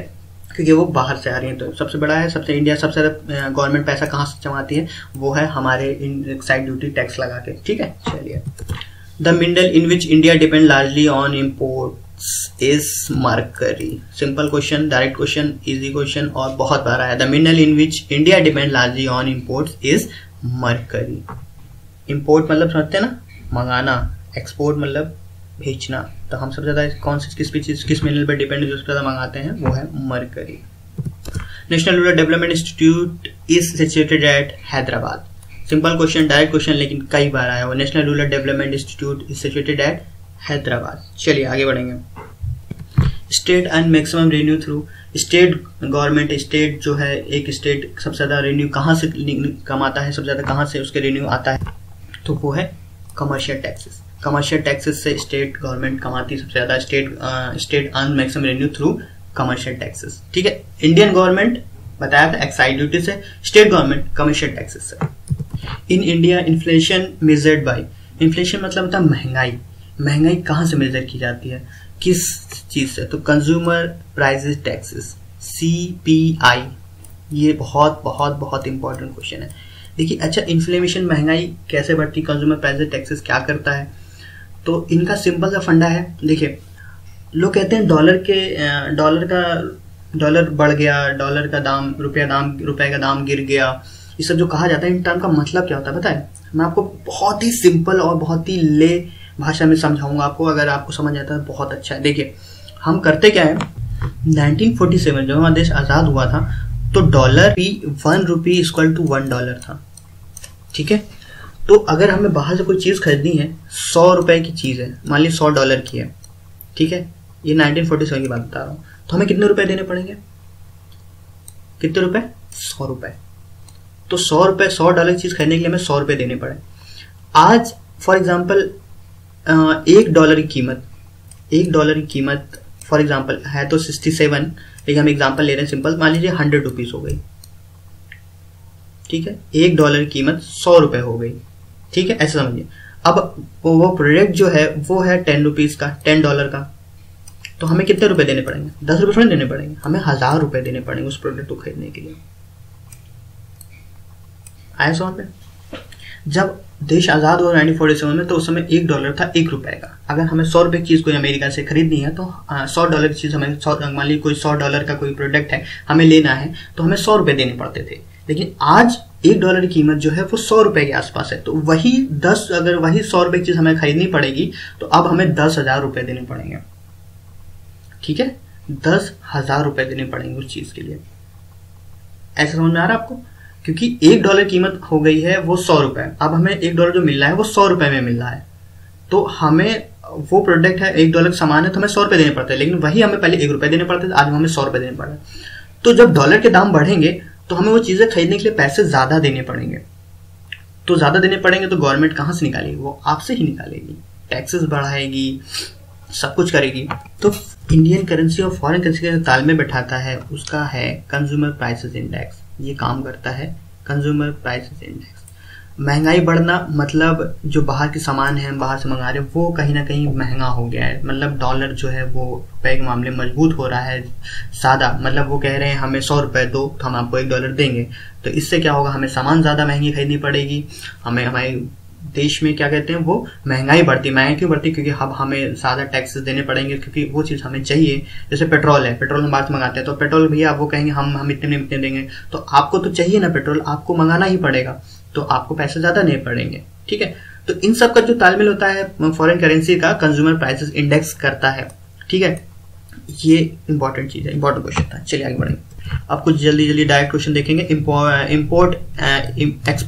क्योंकि वो बाहर से आ रही है। तो सबसे बड़ा है, सबसे इंडिया सबसे ज्यादा गवर्नमेंट पैसा कहाँ से जमाती है, वो है हमारे एक्साइज ड्यूटी टैक्स लगा के, ठीक है। चलिए, the mineral in which India depend largely on import is mercury। Simple question, direct question, easy question और बहुत बार आया। The mineral in which India depend largely on imports is mercury. Import मतलब समझते हैं ना, मंगाना, एक्सपोर्ट मतलब भेजना। तो हम सबसे ज्यादा कौन सी किस मिनरल पर डिपेंड जो सबसे ज्यादा मंगाते हैं वो है mercury. National rural development institute is situated at Hyderabad. Simple question, direct question, लेकिन कई बार आया हुआ। National rural development institute is situated at Hyderabad. चलिए आगे बढ़ेंगे। State earn maximum revenue through, state government, state जो है एक स्टेट सबसे ज्यादा रेवेन्यू कहाँ से कमाता है, सबसे ज्यादा कहाँ से उसके रेवेन्यू आता है, तो वो है कमर्शियल टैक्सेस। कमर्शियल टैक्सेस से स्टेट गवर्नमेंट कमाती है सबसे ज्यादा। State earn maximum revenue through commercial taxes, ठीक है। इंडियन गवर्नमेंट बताया था एक्साइज ड्यूटी से, स्टेट गवर्नमेंट कमर्शियल टैक्सेस से। In India inflation measured by, inflation मतलब होता है महंगाई। महंगाई कहाँ से मेजर की जाती है, किस चीज से, तो कंज्यूमर प्राइसेस टैक्सेस, CPI। ये बहुत बहुत बहुत इंपॉर्टेंट क्वेश्चन है। देखिए, अच्छा, इन्फ्लेशन महंगाई कैसे बढ़ती, कंज्यूमर प्राइसेस टैक्सेस क्या करता है, तो इनका सिंपल सा फंडा है। देखिए, लोग कहते हैं डॉलर बढ़ गया, डॉलर का दाम, रुपए का दाम गिर गया, ये सब जो कहा जाता है, इन टर्म का मतलब क्या होता है पता है? मैं आपको बहुत ही सिंपल और बहुत ही ले भाषा में समझाऊंगा आपको, अगर आपको समझ आता है बहुत अच्छा है। देखिए, हम करते क्या है, 1947 जब हमारा देश आजाद हुआ था तो डॉलर भी 1 रुपी इक्वल टू $1 था, ठीक है। तो अगर हमें बाहर से कोई चीज खरीदनी है, 100 रुपए की चीज है, मान लीजिए $100 की है, ठीक है, ये 1947 की बात बता रहा हूं, तो हमें कितने रुपए देने पड़ेंगे, कितने रुपए, 100 रुपए। तो 100 रुपए, $100 की चीज खरीदने के लिए हमें 100 रुपए देने पड़े। आज फॉर एग्जाम्पल $1 की कीमत फॉर एग्जाम्पल है तो 67, लेकिन हम एग्जाम्पल ले रहे हैं सिंपल, मान लीजिए 100 रुपीज हो गई, ठीक है। $1 की कीमत 100 रुपए हो गई, ठीक है, ऐसा समझिए। अब वो प्रोडक्ट जो है वो है 10 रुपीज का, $10 का, तो हमें कितने रुपए देने पड़ेंगे, 10 रुपए थोड़ी देने पड़ेंगे, हमें 1000 रुपए देने पड़ेंगे उस प्रोडक्ट को खरीदने के लिए। आया समझ में? जब देश आजाद हुआ 1947 में, तो उस समय $1 था ₹1 का। अगर हमें 100 रुपए की चीज कोई अमेरिका से खरीदनी है तो $100 की चीज हमें, मान लीजिए कोई $100 का कोई प्रोडक्ट है हमें लेना है, तो हमें 100 रुपए देने पड़ते थे। लेकिन आज $1 की कीमत जो है वो 100 रुपए के आसपास है, तो अगर वही 100 रुपए की चीज हमें खरीदनी पड़ेगी तो अब हमें 10,000 रुपए देने पड़ेंगे, ठीक है। 10,000 रुपए देने पड़ेंगे उस चीज के लिए। ऐसा समझ में आ रहा है आपको? क्योंकि $1 कीमत हो गई है वो 100 रुपए, अब हमें $1 जो मिल रहा है वो 100 रुपए में मिल रहा है, तो हमें वो प्रोडक्ट है $1 का सामान है तो हमें 100 रुपए देने पड़ते हैं, लेकिन वही हमें पहले 1 रुपए देने पड़ते थे, आज हमें 100 रुपए देने पड़ रहे हैं। तो जब डॉलर के दाम बढ़ेंगे तो हमें वो चीजें खरीदने के लिए पैसे ज्यादा देने पड़ेंगे, तो ज्यादा देने पड़ेंगे तो गवर्नमेंट कहाँ से निकालेगी? वो आपसे ही निकालेगी, टैक्सेस बढ़ाएगी, सब कुछ करेगी। तो इंडियन करेंसी और फॉरेन करेंसी के तालमेल बैठाता है उसका है कंज्यूमर प्राइसेस इंडेक्स। ये काम करता है कंज्यूमर प्राइसेस इंडेक्स। महंगाई बढ़ना मतलब जो बाहर के सामान है, बाहर से मंगा रहे हैं, वो कहीं ना कहीं महंगा हो गया है, मतलब डॉलर जो है वो रुपए के मामले में मजबूत हो रहा है सादा, मतलब वो कह रहे हैं हमें 100 रुपए दो तो हम आपको $1 देंगे, तो इससे क्या होगा? हमें सामान ज्यादा महंगी खरीदनी पड़ेगी, हमें हमारे देश में क्या कहते हैं वो महंगाई बढ़ती। महंगाई क्यों बढ़ती? क्योंकि अब हमें ज्यादा टैक्सेस देने पड़ेंगे, क्योंकि वो चीज हमें चाहिए। जैसे पेट्रोल है, पेट्रोल हम बाहर से मंगाते हैं तो पेट्रोल भैया वो कहेंगे हम इतने देंगे, तो आपको तो चाहिए ना पेट्रोल, आपको मंगाना ही पड़ेगा, तो आपको पैसे ज्यादा देने पड़ेंगे। ठीक है, तो इन सब का जो तालमेल होता है फॉरेन करेंसी का कंज्यूमर प्राइसेस इंडेक्स करता है। ठीक है, ये इंपॉर्टेंट चीज है, इंपॉर्टेंट क्वेश्चन था। चलिए आगे बढ़ेंगे। अब कुछ जल्दी डायरेक्ट क्वेश्चन देखेंगे। एक्सपोर्ट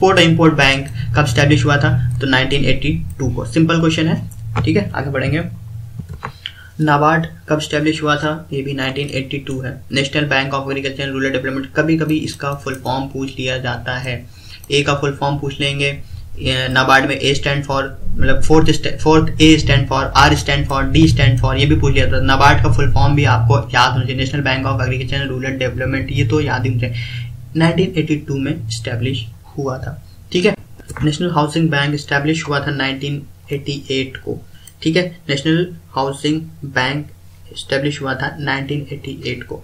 और इंपोर्ट बैंक कब स्टैब्लिश हुआ था? तो 1982 को। सिंपल क्वेश्चन है। ठीक है, आगे बढ़ेंगे। नाबार्ड कब स्टैब्लिश हुआ था? ये भी 1982 है। National bank of agriculture and rural development, कभी कभी इसका फुल फॉर्म पूछ लिया जाता है। ए का फुल फॉर्म पूछ लेंगे। नाबार्ड में ए स्टैंड फॉर, मतलब fourth A stand for, R stand for, D stand for, ये भी पूछ लिया था। नाबार्ड का फुल फॉर्म भी आपको याद होना चाहिए, national bank of agriculture and rural development, ये तो याद ही मुझे 1982 में स्टैब्लिश हुआ था। ठीक है, नेशनल हाउसिंग बैंक स्टैब्लिश हुआ था 1988 को। ठीक है, नेशनल हाउसिंग बैंक स्टैब्लिश हुआ था 1988 को।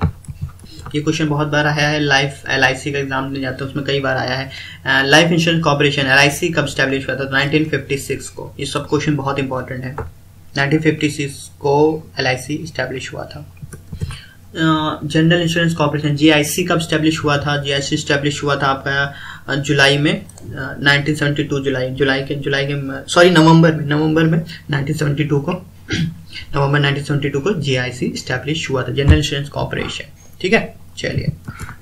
ये क्वेश्चन बहुत बार आया है, लाइफ LIC का एग्जाम में जाता है उसमें कई बार आया है। लाइफ इंश्योरेंस कॉर्पोरेशन LIC कब स्टैब्लिश हुआ था? 1956 को। ये सब क्वेश्चन बहुत इंपॉर्टेंट है। 1956 को LIC स्टैब्लिश हुआ था। जनरल इंश्योरेंस कॉर्पोरेशन GIC कब स्टैब्लिश हुआ था? GIC स्टैब्लिश हुआ था आपका जुलाई में 1972, नवंबर में 1972 को, नवंबर 1972 को GIC स्टैब्लिश हुआ था, जनरल इंश्योरेंस कॉर्पोरेशन। ठीक है, चलिए।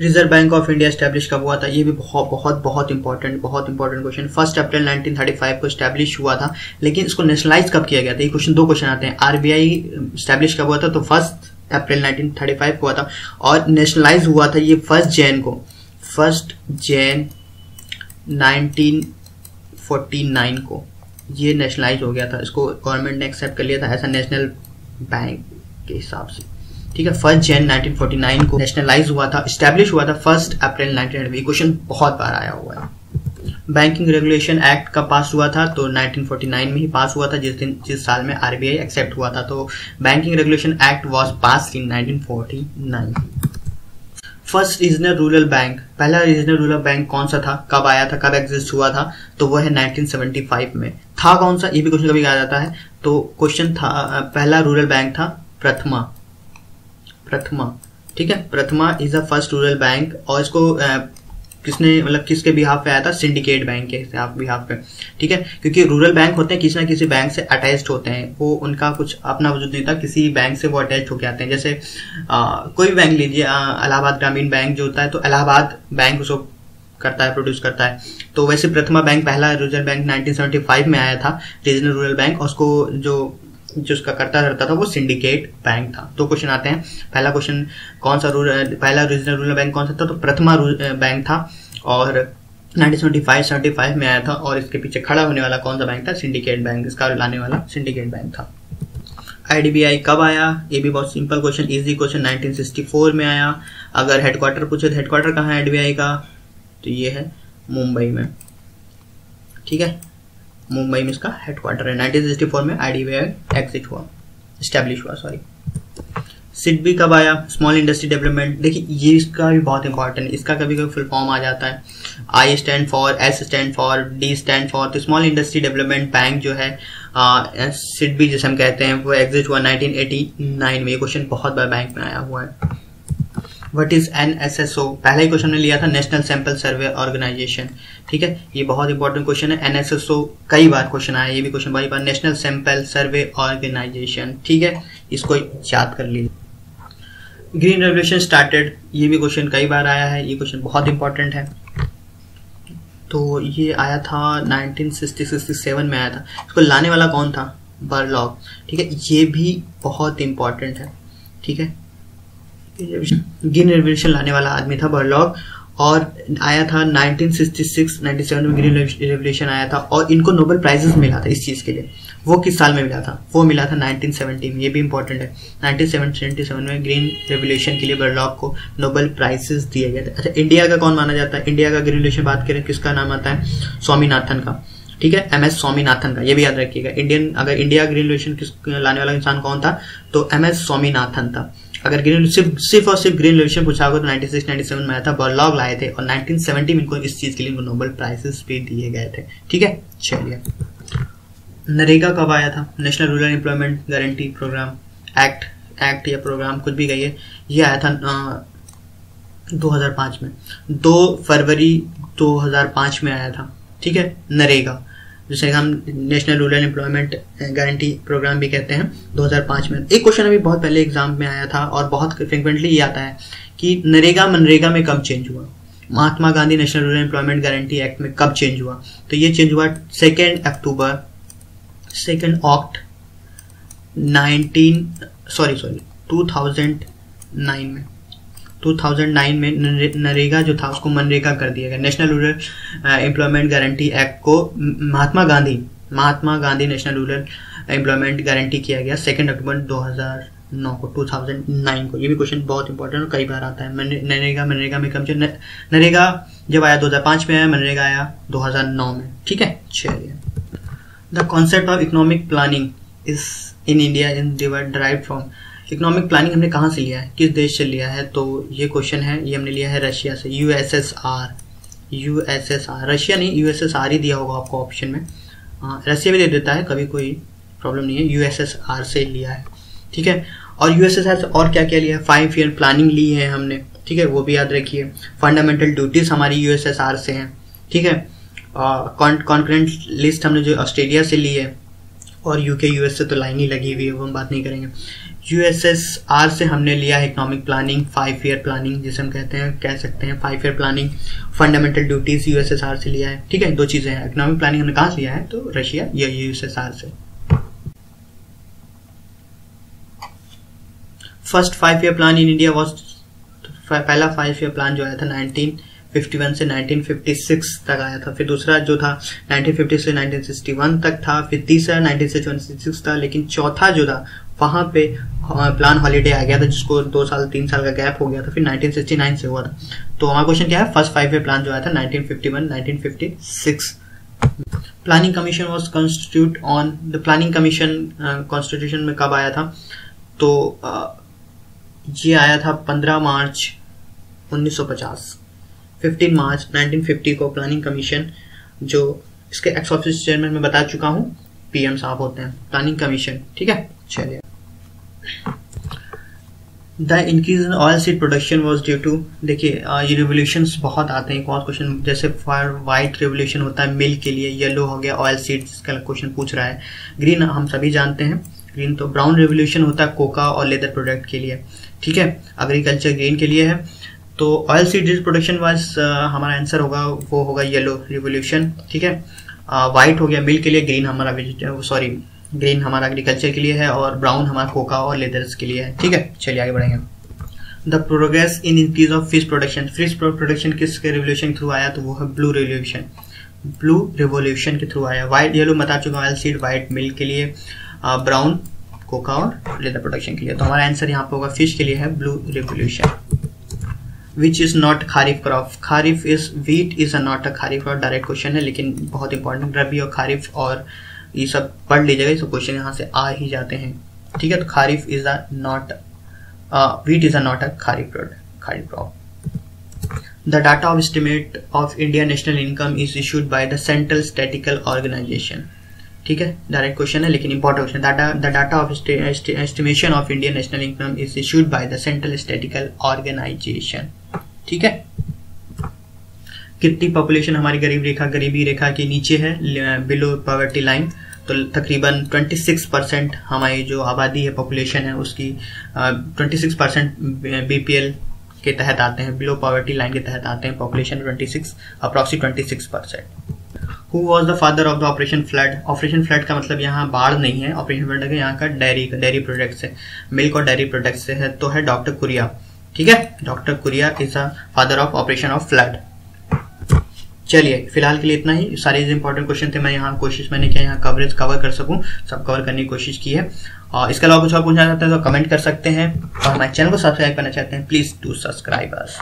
Reserve bank of India establish कब हुआ था? ये भी बहुत इंपॉर्टेंट क्वेश्चन। 1 अप्रैल 1935 को स्टैब्लिश हुआ था, लेकिन इसको नेशनलाइज कब किया गया था? ये क्वेश्चन, दो क्वेश्चन आते हैं। RBI स्टैब्लिश कब हुआ था? तो 1 अप्रैल 1935 को हुआ था, और नेशनलाइज हुआ था ये 1 जैन को, 1 जैन 1949 को ये नेशनलाइज हो गया था। इसको गवर्नमेंट ने एक्सेप्ट कर लिया था ऐसा नेशनल बैंक के हिसाब से। ठीक है, 1 जैन 1949 को नेशनलाइज हुआ था, स्टैब्लिश हुआ था 1 अप्रैल 1990। क्वेश्चन बहुत बार आया हुआ है। बैंकिंग रेगुलेशन एक्ट कब पास हुआ था? तो 1949 में ही पास हुआ था, जिस साल में RBI एक्सेप्ट हुआ था। तो banking regulation act was pass in 1949। First regional rural bank, पहला रीजनल रूरल बैंक कौन सा था? कब आया था? कब एग्जिस्ट हुआ था? तो वो है 1975 में। था कौन सा? ये भी क्वेश्चन कभी आ जाता है। तो क्वेश्चन था, पहला रूरल बैंक था प्रथमा। ठीक है, प्रथमा is the first rural bank, और इसको किसने, मतलब किसके बिहाफ पे आया था? सिंडिकेट बैंक के बिहाफ पे। ठीक है, क्योंकि रूरल बैंक होते हैं किसी ना किसी बैंक से अटैच्ड होते हैं, वो उनका कुछ अपना वजूद नहीं था, किसी बैंक से वो अटैच होके आते हैं। जैसे कोई भी बैंक लीजिए, इलाहाबाद ग्रामीण बैंक जो होता है, तो इलाहाबाद बैंक उसको करता है, प्रोड्यूस करता है। तो वैसे प्रथमा बैंक, पहला रूरल बैंक 1975 में आया था, रीजनल रूरल बैंक, और उसको जो उसका करता रहता था वो सिंडिकेट बैंक था। तो क्वेश्चन आते हैं, पहला क्वेश्चन कौन सा पहला रीजनल रूरल बैंक कौन सा था? तो प्रथमा बैंक था, और 1975 में आया था, और इसके पीछे खड़ा होने वाला कौन सा बैंक था? सिंडिकेट बैंक, इसका लाने वाला सिंडिकेट बैंक था। IDBI कब आया? ये भी बहुत सिंपल क्वेश्चन, इजी क्वेश्चन, 1964 में आया। अगर हेडक्वार्टर पूछे तो हेडक्वार्टर कहाँ है IDBI का? तो ये है मुंबई में। ठीक है, मुंबई में इसका हेडक्वार्टर है। 1964 में IDBI स्टैब्लिश हुआ। SIDBI कब आया? Small industry development. देखिए ये इसका भी बहुत इंपॉर्टेंट है, इसका कभी कभी फुल फॉर्म आ जाता है। I stand for, S stand for, D stand for. तो स्मॉल इंडस्ट्री डेवलपमेंट बैंक जो है SIDBI जिसे हम कहते हैं, वो एग्जिस्ट हुआ 1989 में। ये क्वेश्चन बहुत बार बैंक में आया हुआ है। What is NSSO? पहला ही क्वेश्चन ने लिया था, नेशनल सैंपल सर्वे ऑर्गेनाइजेशन। ठीक है, ये बहुत इंपॉर्टेंट क्वेश्चन है। NSSO कई बार क्वेश्चन आया, ये भी क्वेश्चन कई बार, नेशनल सैंपल सर्वे ऑर्गेनाइजेशन। ठीक है, इसको याद कर लीजिए। ग्रीन रेवोल्यूशन स्टार्टेड, ये भी क्वेश्चन कई बार आया है, ये क्वेश्चन बहुत इंपॉर्टेंट है। तो ये आया था 1960-67 में आया था। इसको लाने वाला कौन था? बर्लॉग। ठीक है, ये भी बहुत इंपॉर्टेंट है। ठीक है, ग्रीन रेवोल्यूशन लाने वाला आदमी था बर्लॉग, और आया था 1966-97 में ग्रीन रेवोल्यूशन आया था, और इनको नोबेल प्राइजेस मिला था इस चीज़ के लिए। वो किस साल में मिला था? वो मिला था 1970 में, ये भी इंपॉर्टेंट है। 1977 में ग्रीन रेवोल्यूशन के लिए बर्लॉग को नोबेल प्राइजेस दिए गए थे। अच्छा, इंडिया का कौन माना जाता है? इंडिया का ग्रीन रेवोल्यूशन बात करें किसका नाम आता है? स्वामीनाथन का। ठीक है, MS स्वामीनाथन का, ये भी याद रखिएगा। अगर इंडिया ग्रीन रेवोल्यूशन लाने वाला इंसान कौन था, तो MS स्वामीनाथन था। अगर ग्रीन सिर्फ और सिर्फ ग्रीन रेवोल्यूशन पूछा होगा तो 96-97 में आया था, बर्लॉग लाए थे, और 1970 में इनको इस चीज के लिए इनको नोबेल प्राइजेस भी दिए गए थे। ठीक है, चलिए नरेगा कब आया था? National rural employment guarantee programme act या प्रोग्राम कुछ भी कहिए, ये आया था 2005 में, 2 फरवरी 2005 में आया था। ठीक है, नरेगा, जिसे हम national rural employment guarantee programme भी कहते हैं, 2005 में। एक क्वेश्चन अभी बहुत पहले एग्जाम में आया था और बहुत फ्रिक्वेंटली ये आता है कि नरेगा मनरेगा में कब चेंज हुआ? Mahatma Gandhi national rural employment guarantee act में कब चेंज हुआ? तो ये चेंज हुआ 2 अक्टूबर 2009 में नरेगा जो था उसको मनरेगा कर दिया गया। National rural employment guarantee act को Mahatma Gandhi national rural employment guarantee किया गया 2 अक्टूबर 2009 को। ये भी क्वेश्चन बहुत इंपॉर्टेंट और कई बार आता है। मनरेगा में कब चेंज? नरेगा जब आया 2005 में आया, मनरेगा आया 2009 में। ठीक है, चलिए the concept of economic planning is in India in derived from. Economic planning हमने कहाँ से लिया है, किस देश से लिया है? तो ये क्वेश्चन है, ये हमने लिया है रशिया से, यूएसएसआर। रशिया नहीं, यूएसएसआर ही दिया होगा आपको ऑप्शन में। रशिया भी दे देता है कभी, कोई प्रॉब्लम नहीं है। यूएसएसआर से लिया है। ठीक है, और यूएसएसआर से और क्या क्या लिया है? 5 ईयर प्लानिंग ली है हमने। ठीक है, वो भी याद रखिए। फंडामेंटल ड्यूटीज हमारी यूएसएसआर से हैं। ठीक है, कॉन्करेंट लिस्ट हमने जो ऑस्ट्रेलिया से ली है, और यूके यूएस से तो लाइन ही लगी हुई है, वो हम बात नहीं करेंगे। यूएसएसआर से हमने लिया है इकोनॉमिक प्लानिंग, 5 ईयर प्लानिंग जिसे हम कह सकते हैं 5 year planning. Fundamental duties USSR से लिया है। ठीक है, 2 चीजें हैं। इकोनॉमिक प्लानिंग हमने कहाँ से लिया है? तो रशिया या यूएसएसआर से। First 5 year plan in India was, पहला 5 ईयर प्लान जो आया था 1951 से 1956 तक आया था। फिर दूसरा जो था 1950 से 1961 तक था। फिर तीसरा 1966 था, लेकिन चौथा जो था वहां पे प्लान हॉलीडे आ गया था, जिसको 2 साल 3 साल का गैप हो गया था। फिर 1969 से हुआ था। तो हमारा क्वेश्चन क्या है? फर्स्ट 5 ईयर प्लान जो आया था 1951-1956। Planning commission was constitute on the planning commission constitution में कब आया था? तो ये आया था 15 मार्च 1950। 15 मार्च 1950 को प्लानिंग कमीशन, जो इसके एक्स ऑफिस चेयरमैन मैं बता चुका हूँ, PM साहब होते हैं, प्लानिंग कमीशन। ठीक है, चलिए the increase in oil seed production was due to, देखिए ये रिवोल्यूशंस बहुत आते हैं। कौन क्वेश्चन, जैसे फॉर व्हाइट रिवोल्यूशन होता है मिल्क के लिए, येलो हो गया ऑयल सीड्स का क्वेश्चन पूछ रहा है। ग्रीन हम सभी जानते हैं, ग्रीन तो ब्राउन रिवोल्यूशन होता है कोका और लेदर प्रोडक्ट के लिए। ठीक है, एग्रीकल्चर ग्रीन के लिए है। तो ऑयल सीड प्रोडक्शन वाइज हमारा आंसर होगा, वो होगा येलो रिवोल्यूशन। ठीक है, व्हाइट हो गया मिल्क के लिए, ग्रीन हमारा ग्रीन हमारा एग्रीकल्चर के लिए है, और ब्राउन हमारा कोका और लेदर्स के लिए है। ठीक है, चलिए आगे बढ़ेंगे। The progress in increase of fish production, fish production किसके रिवोल्यूशन के थ्रू आया? तो वो है ब्लू रिवोल्यूशन के थ्रू आया। व्हाइट येलो बता चुका, ऑयल सीड व्हाइट मिल्क के लिए, ब्राउन कोका और लेदर प्रोडक्शन के लिए। तो हमारा आंसर यहाँ पे होगा फिश के लिए है blue revolution. Which is not kharif crop, kharif is wheat is not a kharif crop. Direct question है लेकिन बहुत इंपॉर्टेंट। रबी और खारिफ और ये सब पढ़ लीजिएगा, सब क्वेश्चन यहाँ से आ ही जाते हैं। ठीक है, तो kharif is not, wheat is not a kharif crop. The data of estimate of India national income is issued by the central statistical organisation. ठीक है, डायरेक्ट क्वेश्चन है लेकिन important question. The data of estimation of India national income is issued by the central statistical organisation. ठीक है, कितनी population हमारी गरीबी रेखा के नीचे है, बिलो पॉवर्टी लाइन, तो तकरीबन 26% हमारी जो आबादी है, पॉपुलेशन है, उसकी 26% BPL के तहत आते हैं, बिलो पॉवर्टी लाइन के तहत आते हैं। Population 26%। Who was the father of the operation flood? Operation flood का मतलब यहाँ बाढ़ नहीं है, ऑपरेशन फ्लड का यहाँ का डेयरी प्रोडक्ट से, मिल्क और डेयरी प्रोडक्ट से है, तो है डॉक्टर कुरिया। ठीक है, डॉक्टर कुरिया is the father of operation of flood. चलिए फिलहाल के लिए इतना ही। सारे जो इंपॉर्टेंट क्वेश्चन थे मैंने किया यहाँ कवर कर सकूं, सब कवर करने की कोशिश की है। और इसके अलावा कुछ और पूछना चाहते हैं तो कमेंट कर सकते हैं, और हमारे चैनल को सब्सक्राइब करना चाहते हैं प्लीज डू सब्सक्राइब अस।